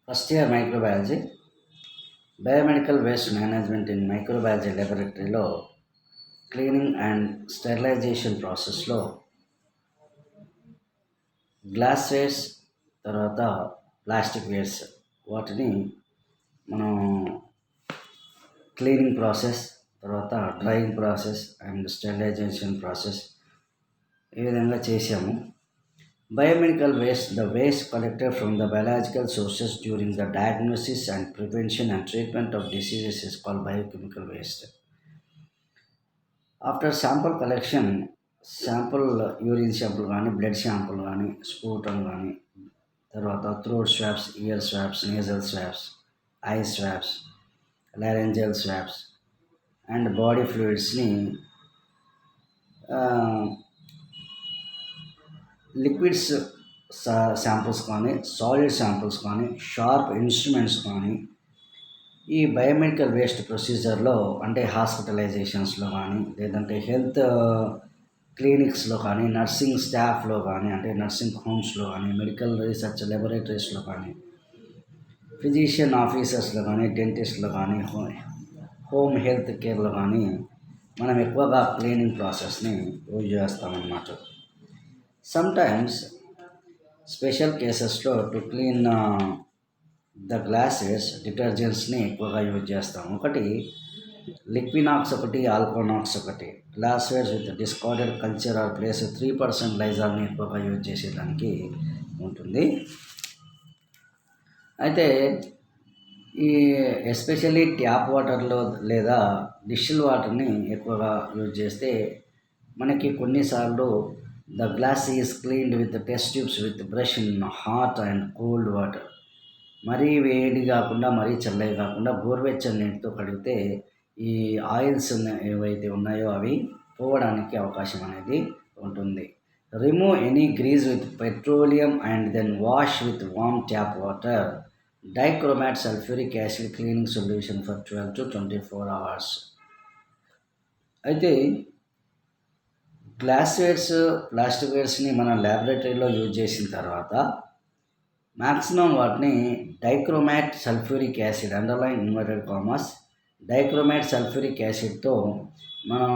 First year microbiology biomedical waste management in microbiology ల్యాబొరేటరీలో cleaning and sterilization ప్రాసెస్లో glass wares తర్వాత plastic wares వాటిని మనం క్లీనింగ్ ప్రాసెస్ తర్వాత drying process and sterilization process ఈ విధంగా చేసాము. Biomedical waste, the waste collected from the biological sources during the diagnosis and prevention and treatment of diseases is called biochemical waste. After sample collection, sample urine sample కానీ blood sample కానీ sputum కానీ తర్వాత throat swabs, ear swabs, nasal swabs, eye swabs, laryngeal swabs and body ఫ్లూయిడ్స్ని liquids samples కానీ solid samples కానీ sharp instruments కానీ ఈ biomedical waste ప్రొసీజర్లో అంటే హాస్పిటలైజేషన్స్లో కానీ లేదంటే హెల్త్ క్లినిక్స్లో కానీ నర్సింగ్ స్టాఫ్లో కానీ అంటే నర్సింగ్ హోమ్స్లో కానీ మెడికల్ రీసెర్చ్ ల్యాబొరేటరీస్లో కానీ ఫిజిషియన్ ఆఫీసర్స్లో కానీ డెంటిస్ట్లో కానీ హోమ్ హెల్త్ కేర్లో కానీ మనం ఎక్కువగా క్లీనింగ్ ప్రాసెస్ని యూజ్ చేస్తామన్నమాట. Sometimes స్పెషల్ కేసెస్లో టు క్లీన్ ద గ్లాసెస్ డిటర్జెంట్స్ని ఎక్కువగా యూజ్ చేస్తాం. ఒకటి లిక్వినాక్స్, ఒకటి ఆల్కోనాక్స్, ఒకటి glasswares with discarded culture or places 3% లైజాల్ని ఎక్కువగా యూజ్ చేసేదానికి ఉంటుంది. అయితే ఈ ఎస్పెషల్లీ ట్యాప్ వాటర్లో లేదా డిస్టిల్ వాటర్ని ఎక్కువగా యూజ్ చేస్తే మనకి కొన్నిసార్లు the glass is cleaned with the test tubes with brush in hot and cold water. మరీ వేడి కాకుండా మరీ చల్లగా కాకుండా గోరువెచ్చని నీటితో కడిగితే ఈ ఆయిల్స్ ఏవైతే ఉన్నాయో అవి పోవడానికి అవకాశం అనేది ఉంటుంది. Remove any grease with petroleum and then wash with warm tap water. Dichromate sulphuric acid cleaning solution for 12 to 24 hours. అయితే గ్లాస్ వేర్స్, ప్లాస్టిక్ వేర్స్ని మనం ల్యాబొరేటరీలో యూజ్ చేసిన తర్వాత మ్యాక్సిమం వాటిని dichromate sulphuric acid underline inverted commas dichromate sulphuric యాసిడ్తో మనం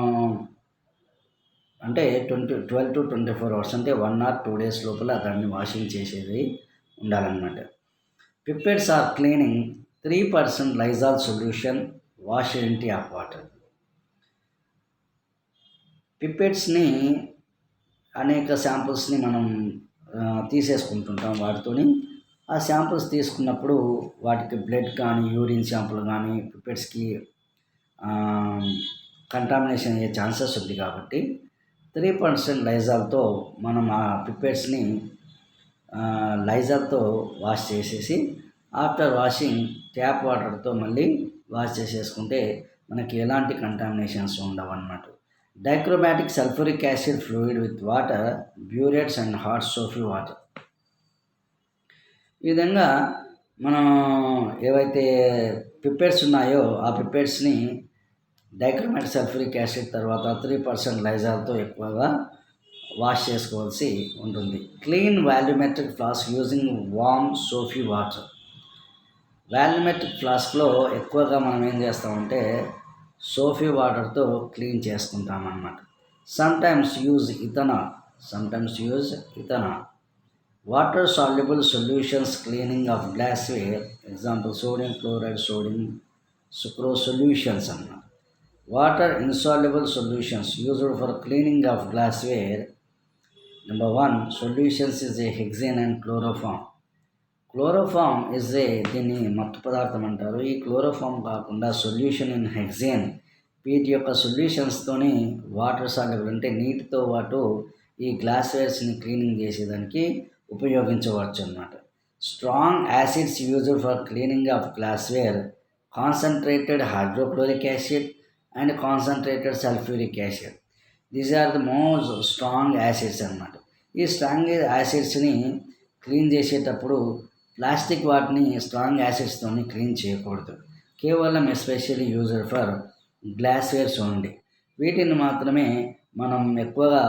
అంటే 12 to 24 hours అంటే 1 or 2 days లోపల దాన్ని వాషింగ్ చేసేది ఉండాలన్నమాట. Pipettes are cleaning 3% Lysol solution wash in tap water. పిప్పెట్స్ని అనేక శాంపుల్స్ని మనం తీసేసుకుంటుంటాం. వాటితోని ఆ శాంపుల్స్ తీసుకున్నప్పుడు వాటికి బ్లడ్ కానీ యూరిన్ శాంపుల్ కానీ పిప్పెట్స్కి కంటామినేషన్ అయ్యే ఛాన్సెస్ ఉంది కాబట్టి 3% లైజాల్తో మనం ఆ పిప్పెట్స్ని లైజాల్తో వాష్ చేసేసి ఆఫ్టర్ వాషింగ్ ట్యాప్ వాటర్తో మళ్ళీ వాష్ చేసేసుకుంటే మనకి ఎలాంటి కంటామినేషన్స్ ఉండవు అన్నమాట. Dichromatic sulphuric acid fluid with water, burettes and hot soapy water. ఈ విధంగా మనం ఏవైతే పిప్పెట్స్ ఉన్నాయో ఆ పిప్పెట్స్ని డైక్రోమాటిక్ సల్ఫ్యూరిక్ యాసిడ్ తర్వాత 3% లైజాల్తో ఎక్కువగా వాష్ చేసుకోవాల్సి ఉంటుంది. Clean volumetric flask using warm soapy water. Volumetric ఫ్లాస్క్లో ఎక్కువగా మనం ఏం చేస్తామంటే సోఫీ వాటర్తో క్లీన్ చేసుకుంటామన్నమాట. Sometimes use ethanol. Water soluble solutions cleaning of glassware, example sodium chloride, sodium sucrose solutions అన్నమాట. Water insoluble solutions used for cleaning of glassware. Number 1 solutions is a hexane and chloroform. Chloroform దీన్ని మత్తు పదార్థం అంటారు. ఈ chloroform కాకుండా solution in hexane, వీటి యొక్క సొల్యూషన్స్తోని water soluble అంటే నీటితో పాటు ఈ గ్లాస్వేర్స్ని క్లీనింగ్ చేసేదానికి ఉపయోగించవచ్చు అన్నమాట. Strong acids used for cleaning of glassware, concentrated hydrochloric acid and concentrated sulphuric acid. These are the most strong acids అన్నమాట. ఈ స్ట్రాంగ్ యాసిడ్స్ని క్లీన్ చేసేటప్పుడు ప్లాస్టిక్ వాటిని స్ట్రాంగ్ యాసిడ్స్తో క్లీన్ చేయకూడదు. కేవలం especially used for glasswares only. వీటిని మాత్రమే మనం ఎక్కువగా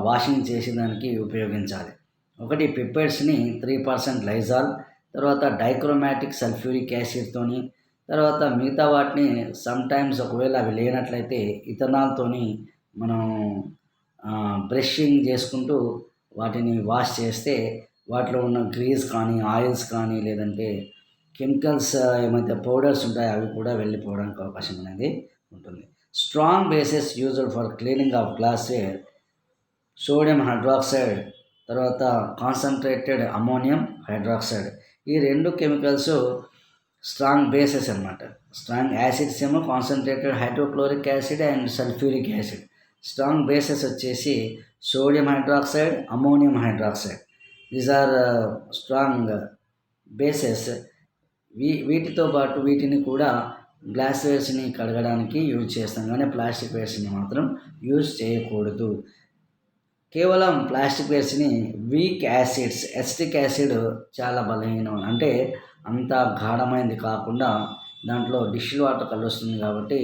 వాషింగ్ చేసేదానికి ఉపయోగించాలి. ఒకటి పిప్పెట్స్ని 3% లైజాల్, తర్వాత డైక్రోమాటిక్ సల్ఫ్యూరిక్ యాసిడ్తోని, తర్వాత మిగతా వాటిని సమ్‌టైమ్స్ ఒకవేళ అవి లేనట్లయితే ఇథనాల్‌తోని మనం బ్రషింగ్ చేసుకుంటూ వాటిని వాష్ చేస్తే వాటిలో ఉన్న గ్రీస్ కానీ, ఆయిల్స్ కానీ, లేదంటే కెమికల్స్ ఏమైతే పౌడర్స్ ఉంటాయో అవి కూడా వెళ్ళిపోవడానికి అవకాశం అనేది ఉంటుంది. Strong bases used for cleaning of glassware sodium hydroxide, తర్వాత కాన్సంట్రేటెడ్ అమ్మోనియం హైడ్రాక్సైడ్. ఈ 2 కెమికల్స్ స్ట్రాంగ్ బేసెస్ అనమాట. స్ట్రాంగ్ యాసిడ్స్ ఏమో concentrated hydrochloric acid and sulphuric acid. Strong bases వచ్చేసి sodium hydroxide, ammonium hydroxide. These are strong bases. వీటితో పాటు వీటిని కూడా గ్లాస్‌వేర్స్‌ని కడగడానికి యూజ్ చేస్తాం కానీ ప్లాస్టిక్ వేర్స్‌ని మాత్రం యూజ్ చేయకూడదు. కేవలం ప్లాస్టిక్ వేర్స్‌ని వీక్ యాసిడ్స్, ఎసిటిక్ యాసిడ్ చాలా బలహీనం, అంటే అంత గాఢమైనది కాకుండా దాంట్లో డిస్టిల్ వాటర్ కలుస్తుంది కాబట్టి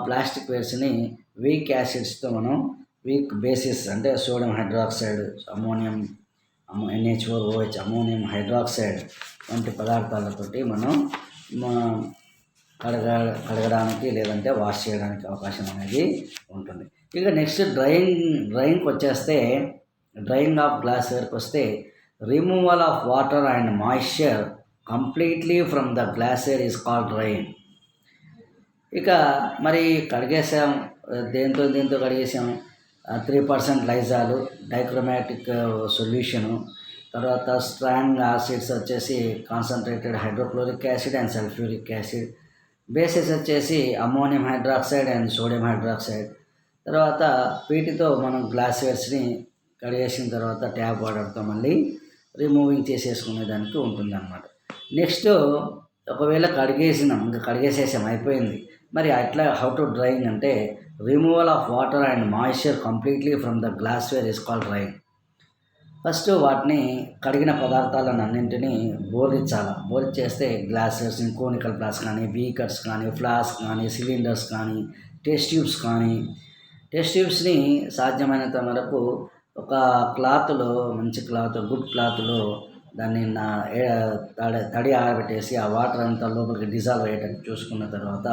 ప్లాస్టిక్ వేర్స్‌ని వీక్ యాసిడ్స్తో మనం వీక్ బేసిస్ అంటే sodium hydroxide, ammonium NH4OH, ammonium hydroxide వంటి పదార్థాలతోటి మనం కడగడానికి లేదంటే వాష్ చేయడానికి అవకాశం అనేది ఉంటుంది. ఇక నెక్స్ట్ డ్రైయింగ్కి వచ్చేస్తే, డ్రైయింగ్ ఆఫ్ గ్లాస్వేర్కి వస్తే removal of water and moisture completely from the glassware is called drying. ఇక మరి కడిగేసాం, దేంతో కడిగేసాం? 3% లైజాలు, డైక్రోమాటిక్ సొల్యూషను, తర్వాత స్ట్రాంగ్ యాసిడ్స్ వచ్చేసి concentrated hydrochloric acid and sulphuric acid. Bases వచ్చేసి ammonium hydroxide and sodium hydroxide. తర్వాత వీటితో మనం గ్లాస్వేర్స్ని కడిగేసిన తర్వాత ట్యాప్ వాటర్తో మళ్ళీ రిమూవింగ్ చేసేసుకునే దానికి ఉంటుందన్నమాట. నెక్స్ట్ ఒకవేళ కడిగేసేసాం అయిపోయింది, మరి అట్లా హౌ టు డ్రైయింగ్ అంటే removal of water and moisture completely from the glassware is called drying. First వాటిని కడిగిన పదార్థాలను అన్నింటినీ బోర్లిచ్చేస్తే గ్లాసెస్ని, కోనికల్ గ్లాస్ కానీ, బీకర్స్ కానీ, ఫ్లాస్క్ కానీ, సిలిండర్స్ కానీ, టెస్ట్ ట్యూబ్స్ని సాధ్యమైనంత వరకు ఒక క్లాత్లో, మంచి క్లాత్, గుడ్ క్లాత్లో దాన్ని తడి ఆరబెట్టేసి ఆ వాటర్ అంతా లోపలికి డిజాల్వ్ అయ్యేటట్టు చూసుకున్న తర్వాత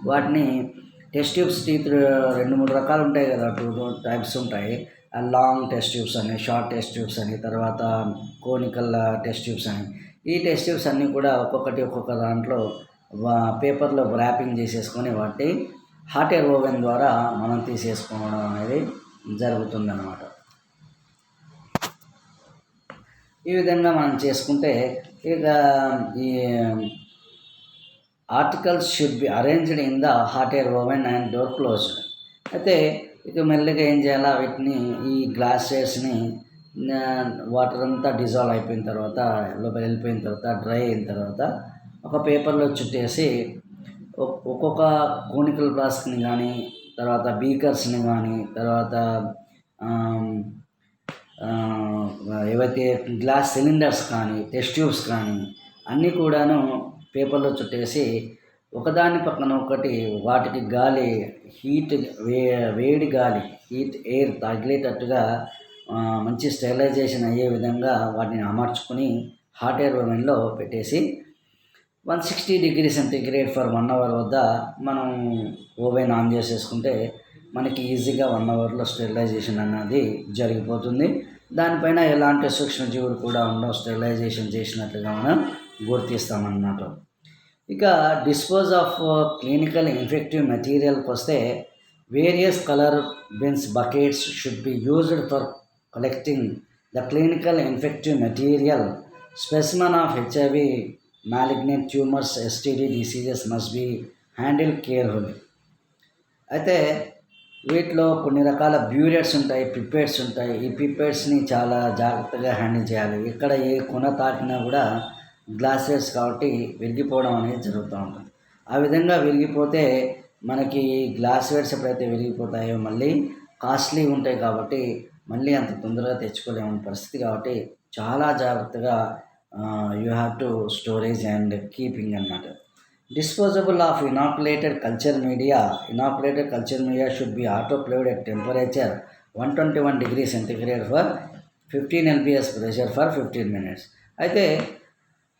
వాటిని టెస్ట్ ట్యూబ్స్ 2-3 రకాలు ఉంటాయి కదా, 2 టైప్స్ ఉంటాయి. లాంగ్ టెస్ట్ ట్యూబ్స్ అని, షార్ట్ టెస్ట్ ట్యూబ్స్ అని, తర్వాత కోనికల్ టెస్ట్ ట్యూబ్స్ అని. ఈ టెస్ట్ ట్యూబ్స్ అన్నీ కూడా ఒక్కొక్క దాంట్లో పేపర్లో ర్యాపింగ్ చేసేసుకొని వాటిని హాట్ ఎయిర్ ఓవెన్ ద్వారా మనం తీసేసుకోవడం అనేది జరుగుతుందన్నమాట. ఈ విధంగా మనం చేసుకుంటే ఇక ఈ articles should be arranged in the hot air oven and door closed. అయితే ఇక మెల్లిగా ఏం చేయాలా, వీటిని ఈ గ్లాసెస్ని వాటర్ అంతా డిజాల్వ్ అయిపోయిన తర్వాత, లోపల వెళ్ళిపోయిన తర్వాత, డ్రై అయిన తర్వాత ఒక పేపర్లో చుట్టేసి ఒక్కొక్క కోనికల్ ఫ్లాస్క్ని కానీ, తర్వాత బీకర్స్ని కానీ, తర్వాత ఏవైతే గ్లాస్ సిలిండర్స్ కానీ, టెస్ట్ ట్యూబ్స్ కానీ అన్నీ కూడాను పేపర్లో చుట్టేసి ఒకదాని పక్కన ఒకటి వాటికి గాలి, వేడి గాలి, హీట్ ఎయిర్ తగిలేటట్టుగా మంచి స్టెరిలైజేషన్ అయ్యే విధంగా వాటిని అమర్చుకొని హాట్ ఎయిర్ ఓవెన్లో పెట్టేసి 160 డిగ్రీ సెంటీగ్రేడ్ ఫర్ 1 అవర్ వద్ద మనం ఓవెన్ ఆన్ చేసేసుకుంటే మనకి ఈజీగా 1 అవర్లో స్టెరిలైజేషన్ అన్నది జరిగిపోతుంది. దానిపైన ఎలాంటి సూక్ష్మజీవులు కూడా ఉండవు, స్టెరిలైజేషన్ చేసినట్లుగా మనం గుర్తిస్తామన్నమాట. ఇక డిస్పోజ్ ఆఫ్ క్లినికల్ ఇన్ఫెక్టివ్ మెటీరియల్కి వస్తే various colour bins, buckets should be used for collecting the clinical infective material. Specimen of HIV, malignant tumors, STD diseases must be handled carefully. అయితే వీటిలో కొన్ని రకాల బ్యూరెట్స్ ఉంటాయి, పిపెట్స్ ఉంటాయి. ఈ పిపెట్స్ని చాలా జాగ్రత్తగా హ్యాండిల్ చేయాలి. ఇక్కడ ఏ కొన తాకినా కూడా గ్లాసెస్ కాబట్టి విరిగిపోవడం అనేది జరుగుతూ ఉంటుంది. ఆ విధంగా విరిగిపోతే మనకి గ్లాస్వేర్స్ ఎప్పుడైతే విరిగిపోతాయో మళ్ళీ కాస్ట్లీ ఉంటాయి కాబట్టి మళ్ళీ అంత తొందరగా తెచ్చుకోలేమని పరిస్థితి కాబట్టి చాలా జాగ్రత్తగా you have to storage and keeping అన్నమాట. Disposable of inoculated culture media should be autoclaved at temperature 121 degrees centigrade for 15 lbs pressure for 15 minutes. అయితే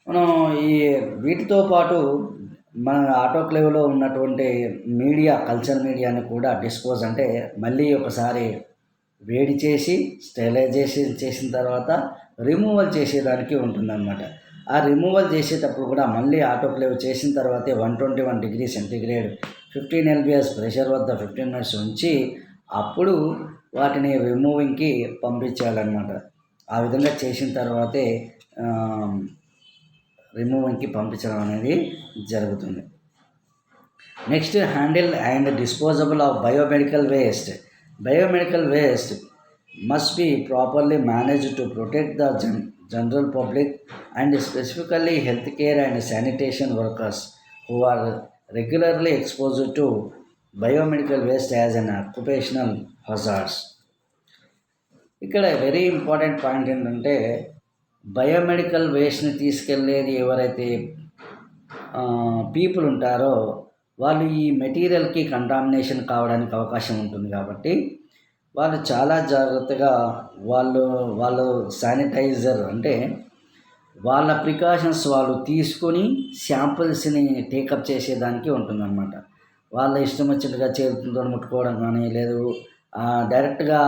మనం ఈ వీటితో పాటు మన ఆటోక్లేవ్లో ఉన్నటువంటి మీడియా, కల్చర్ మీడియాని కూడా డిస్పోజ్ అంటే మళ్ళీ ఒకసారి వేడి చేసి స్టెరిలైజేషన్ చేసిన తర్వాత రిమూవల్ చేసేదానికి ఉంటుందన్నమాట. ఆ రిమూవల్ చేసేటప్పుడు కూడా మళ్ళీ ఆటోక్లేవ్ చేసిన తర్వాతే 121 డిగ్రీ సెంటీగ్రేడ్ 15 LBS ప్రెషర్ వద్ద 15 మినిట్స్ ఉంచి అప్పుడు వాటిని రిమూవింగ్కి పంపించాలన్నమాట. ఆ విధంగా చేసిన తర్వాతే రిమూవింగ్కి పంపించడం అనేది జరుగుతుంది. Next, handle and disposable of biomedical waste. Biomedical waste must be properly managed to protect the general public and specifically healthcare and sanitation workers who are regularly exposed to biomedical waste as an occupational hazard. ఇక్కడ very important point ఏంటంటే biomedical వేస్ట్ని తీసుకెళ్ళేది ఎవరైతే people ఉంటారో వాళ్ళు ఈ మెటీరియల్కి contamination కావడానికి అవకాశం ఉంటుంది. కాబట్టి వాళ్ళు చాలా జాగ్రత్తగా వాళ్ళు శానిటైజర్ అంటే వాళ్ళ ప్రికాషన్స్ వాళ్ళు తీసుకొని శాంపిల్స్ని టేకప్ చేసేదానికి ఉంటుందన్నమాట. వాళ్ళ ఇష్టం వచ్చినట్టుగా చేతులతో ముట్టుకోవడం కానీ, లేదు డైరెక్ట్గా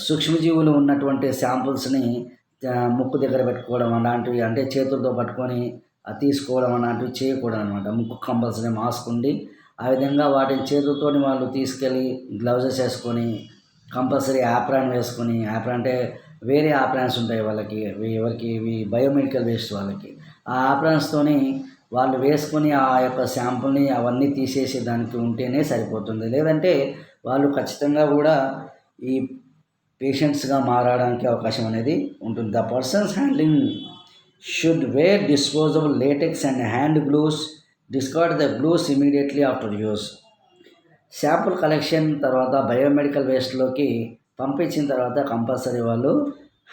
సూక్ష్మజీవులు ఉన్నటువంటి శాంపిల్స్ని ముక్కు దగ్గర పెట్టుకోవడం అలాంటివి, అంటే చేతులతో పట్టుకొని తీసుకోవడం అలాంటివి చేయకూడదు అనమాట. ముక్కు కంపల్సరీ మాస్క్ ఉండి ఆ విధంగా వాటిని చేతులతో వాళ్ళు తీసుకెళ్ళి గ్లౌజెస్ వేసుకొని కంపల్సరీ యాప్రాన్ వేసుకొని, యాప్రాన్ అంటే వేరే యాప్రాన్స్ ఉంటాయి వాళ్ళకి, ఎవరికి ఇవి బయోమెడికల్ వేస్ట్ వాళ్ళకి, ఆ యాప్రాన్స్తోని వాళ్ళు వేసుకొని ఆ యొక్క శాంపుల్ని అవన్నీ తీసేసేదానికి ఉంటేనే సరిపోతుంది. లేదంటే వాళ్ళు ఖచ్చితంగా కూడా ఈ పేషెంట్స్గా మారడానికి అవకాశం అనేది ఉంటుంది. The persons handling should wear disposable latex and hand gloves. Discard the gloves immediately after use. Sample collection తర్వాత బయోమెడికల్ వేస్ట్లోకి పంపించిన తర్వాత కంపల్సరీ వాళ్ళు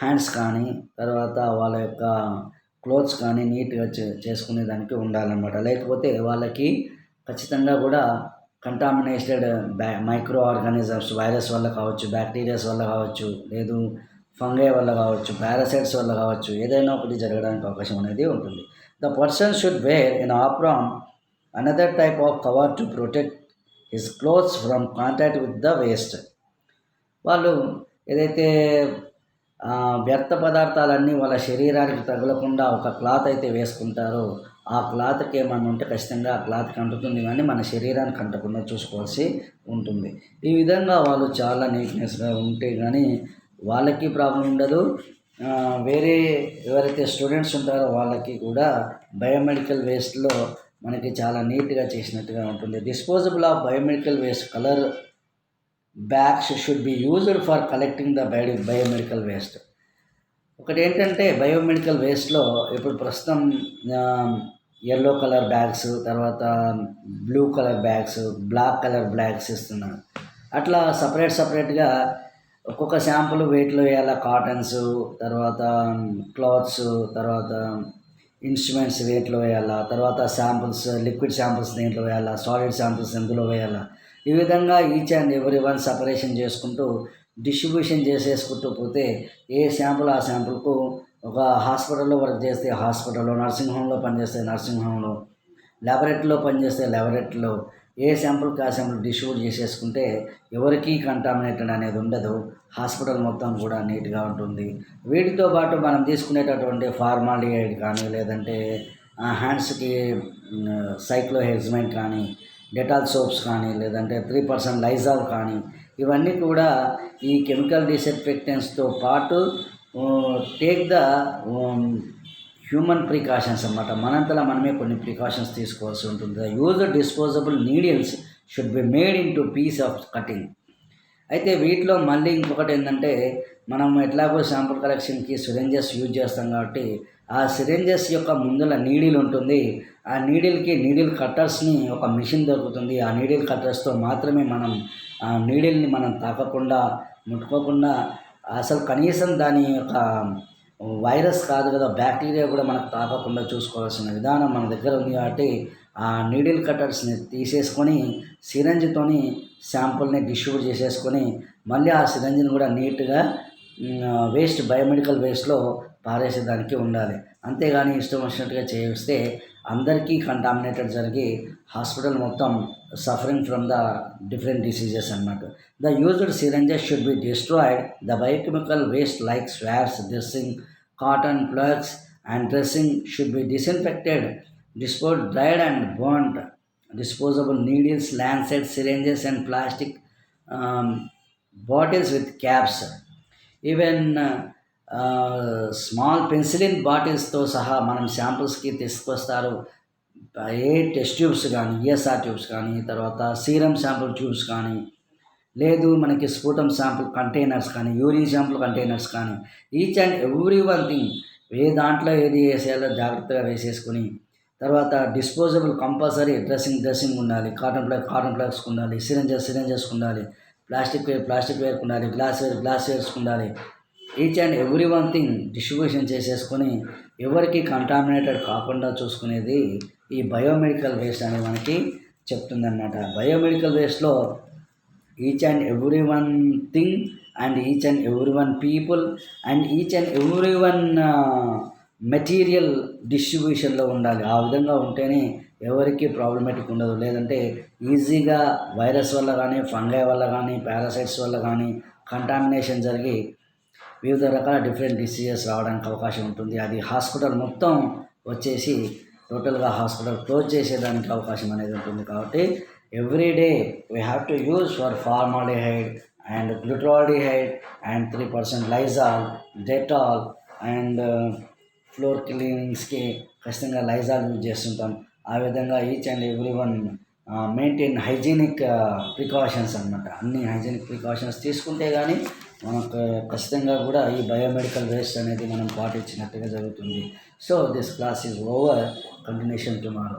హ్యాండ్స్ కానీ తర్వాత వాళ్ళ యొక్క క్లోత్స్ కానీ నీట్గా చేసుకునే దానికి ఉండాలన్నమాట. లేకపోతే వాళ్ళకి ఖచ్చితంగా కూడా కంటామినేటెడ్ మైక్రో ఆర్గానిజమ్స్, వైరస్ వల్ల కావచ్చు, బ్యాక్టీరియాస్ వల్ల కావచ్చు, లేదు ఫంగై వల్ల కావచ్చు, పారాసైట్స్ వల్ల కావచ్చు, ఏదైనా ఒకటి జరగడానికి అవకాశం అనేది ఉంటుంది. The person should wear in apron another type of cover to protect his clothes from contact with the waste. వాళ్ళు ఏదైతే వ్యర్థ పదార్థాలన్నీ వాళ్ళ శరీరానికి తగలకుండా ఒక క్లాత్ అయితే వేసుకుంటారో ఆ క్లాత్కి ఏమన్నా ఉంటే ఖచ్చితంగా ఆ క్లాత్కి అంటుతుంది, కానీ మన శరీరానికి అంటకుండా చూసుకోవాల్సి ఉంటుంది. ఈ విధంగా వాళ్ళు చాలా నీట్నెస్గా ఉంటే కానీ వాళ్ళకి ప్రాబ్లం ఉండదు. వేరే ఎవరైతే స్టూడెంట్స్ ఉంటారో వాళ్ళకి కూడా బయోమెడికల్ వేస్ట్లో మనకి చాలా నీట్గా చేసినట్టుగా ఉంటుంది. Disposable of biomedical waste colour bags should be used for collecting the biomedical waste. ఒకటి ఏంటంటే బయోమెడికల్ వేస్ట్లో ఇప్పుడు ప్రస్తుతం ఎల్లో కలర్ బ్యాగ్స్, తర్వాత blue colour bags, black colour bags ఇస్తున్నారు. అట్లా సపరేట్గా ఒక్కొక్క శాంపుల్ వెయిట్లో వేయాలా, కాటన్స్, తర్వాత క్లాత్స్, తర్వాత ఇన్స్ట్రుమెంట్స్ వెయిట్లో వేయాలా, తర్వాత శాంపుల్స్, లిక్విడ్ శాంపుల్స్ దేంట్లో వేయాలా, సాలిడ్ శాంపుల్స్ ఎందులో వేయాలా, ఈ విధంగా each and every one separation చేసుకుంటూ డిస్ట్రిబ్యూషన్ చేసేసుకుంటూ పోతే ఏ శాంపుల్ ఆ శాంపుల్కు, ఒక హాస్పిటల్లో వర్క్ చేస్తే హాస్పిటల్లో, నర్సింగ్ హోమ్లో పనిచేస్తే నర్సింగ్ హోమ్లో, ల్యాబొరేటరీలో పనిచేస్తే ల్యాబొరేటరీలో ఏ శాంపుల్కి ఆ శాంపుల్ డిస్ట్రిబ్యూట్ చేసేసుకుంటే ఎవరికీ కంటామినేటెడ్ అనేది ఉండదు. హాస్పిటల్ మొత్తం కూడా నీట్గా ఉంటుంది. వీటితో పాటు మనం తీసుకునేటటువంటి ఫార్మాలిడిహైడ్ కానీ, లేదంటే హ్యాండ్స్కి సైక్లోహెక్సమైన్ కానీ, డెటాల్ సోప్స్ కానీ, లేదంటే 3% లైజాల్ కానీ, ఇవన్నీ కూడా ఈ కెమికల్ డిస్ఇన్ఫెక్టెంట్స్తో పాటు టేక్ ద హ్యూమన్ ప్రికాషన్స్ అన్నమాట. మనంతలా మనమే కొన్ని ప్రికాషన్స్ తీసుకోవాల్సి ఉంటుంది. Use disposable needles should be made in two piece of cutting. అయితే వీటిలో మళ్ళీ ఇంకొకటి ఏంటంటే, మనం ఎట్లాగో శాంపుల్ కలెక్షన్కి సిరింజెస్ యూజ్ చేస్తాం కాబట్టి ఆ సిరింజెస్ యొక్క ముందల నీడిల్ ఉంటుంది. ఆ నీడిల్ కట్టర్స్ని ఒక మిషన్ దొరుకుతుంది. ఆ నీడిల్ కట్టర్స్తో మాత్రమే మనం ఆ నీడిల్ని మనం తాకకుండా, ముట్టుకోకుండా, అసలు కనీసం దాని యొక్క వైరస్ కాదు కదా, బ్యాక్టీరియా కూడా మనకు తాకకుండా చూసుకోవాల్సిన విధానం మన దగ్గర ఉంది. కాబట్టి ఆ నీడిల్ కట్టర్స్ని తీసేసుకొని సిరంజ్తోని శాంపుల్ని డిస్ట్రిబ్యూట్ చేసేసుకొని మళ్ళీ ఆ సిరంజిని కూడా నీట్గా వేస్ట్ బయోమెడికల్ వేస్ట్లో పారేసేదానికి ఉండాలి. అంతేగాని ఇష్టం వచ్చినట్టుగా చేస్తే అందరికీ కంటామినేటెడ్ జరిగి హాస్పిటల్ మొత్తం suffering from the different diseases అన్నమాట. The used syringes should be destroyed. The biomedical waste like swabs, dressing, cotton plugs and dressing should be disinfected, disposed, dried and burnt. Disposable needles, lancets, syringes and plastic um, bottles with caps. Even small penicillin బాటిల్స్తో సహా మనం శాంపుల్స్కి తీసుకొస్తారు. ఏ test tubes కానీ, ESR tubes కానీ, తర్వాత serum sample tubes కానీ, లేదు మనకి స్ఫూటం శాంపుల్ కంటైనర్స్ కానీ, యూరిన్ శాంపుల్ కంటైనర్స్ కానీ, each and every one thing ఏ దాంట్లో ఏది వేసేయాలో జాగ్రత్తగా వేసేసుకుని, తర్వాత డిస్పోజబుల్ కంపల్సరీ డ్రెస్సింగ్ ఉండాలి, కాటన్ ప్లగ్స్ ఉండాలి, సిరంజెస్ ఉండాలి, ప్లాస్టిక్ వేర్ ఉండాలి, గ్లాస్ వేర్స్ ఉండాలి. Each and every one thing distribution చేసేసుకొని ఎవరికి కంటామినేటెడ్ కాకుండా చూసుకునేది ఈ బయోమెడికల్ వేస్ట్ అనేది మనకి చెప్తుందన్నమాట. బయోమెడికల్ వేస్ట్లో each and every one thing and each and every one people and each and every one material డిస్ట్రిబ్యూషన్లో ఉండాలి. ఆ విధంగా ఉంటేనే ఎవరికి ప్రాబ్లమేటిక్ ఉండదు. లేదంటే ఈజీగా వైరస్ వల్ల కానీ, ఫంగై వల్ల కానీ, పారాసైట్స్ వల్ల కానీ కంటామినేషన్ జరిగి వివిధ రకాల డిఫరెంట్ డిసీజెస్ రావడానికి అవకాశం ఉంటుంది. అది హాస్పిటల్ మొత్తం వచ్చేసి టోటల్గా హాస్పిటల్ క్లోజ్ చేసేదానికి అవకాశం అనేది ఉంటుంది. కాబట్టి every day we have to use for formaldehyde and glutaraldehyde and 3% Lysol, Dettol and floor క్లీనింగ్స్కి ఖచ్చితంగా లైజాల్ యూజ్ చేస్తుంటాం. ఆ విధంగా each and every one maintain hygienic precautions అన్నమాట. అన్ని హైజీనిక్ ప్రికాషన్స్ తీసుకుంటే కానీ మనకు ఖచ్చితంగా కూడా ఈ బయోమెడికల్ వేస్ట్ అనేది మనం పాటించినట్టుగా జరుగుతుంది. So this class is over. Continuation tomorrow.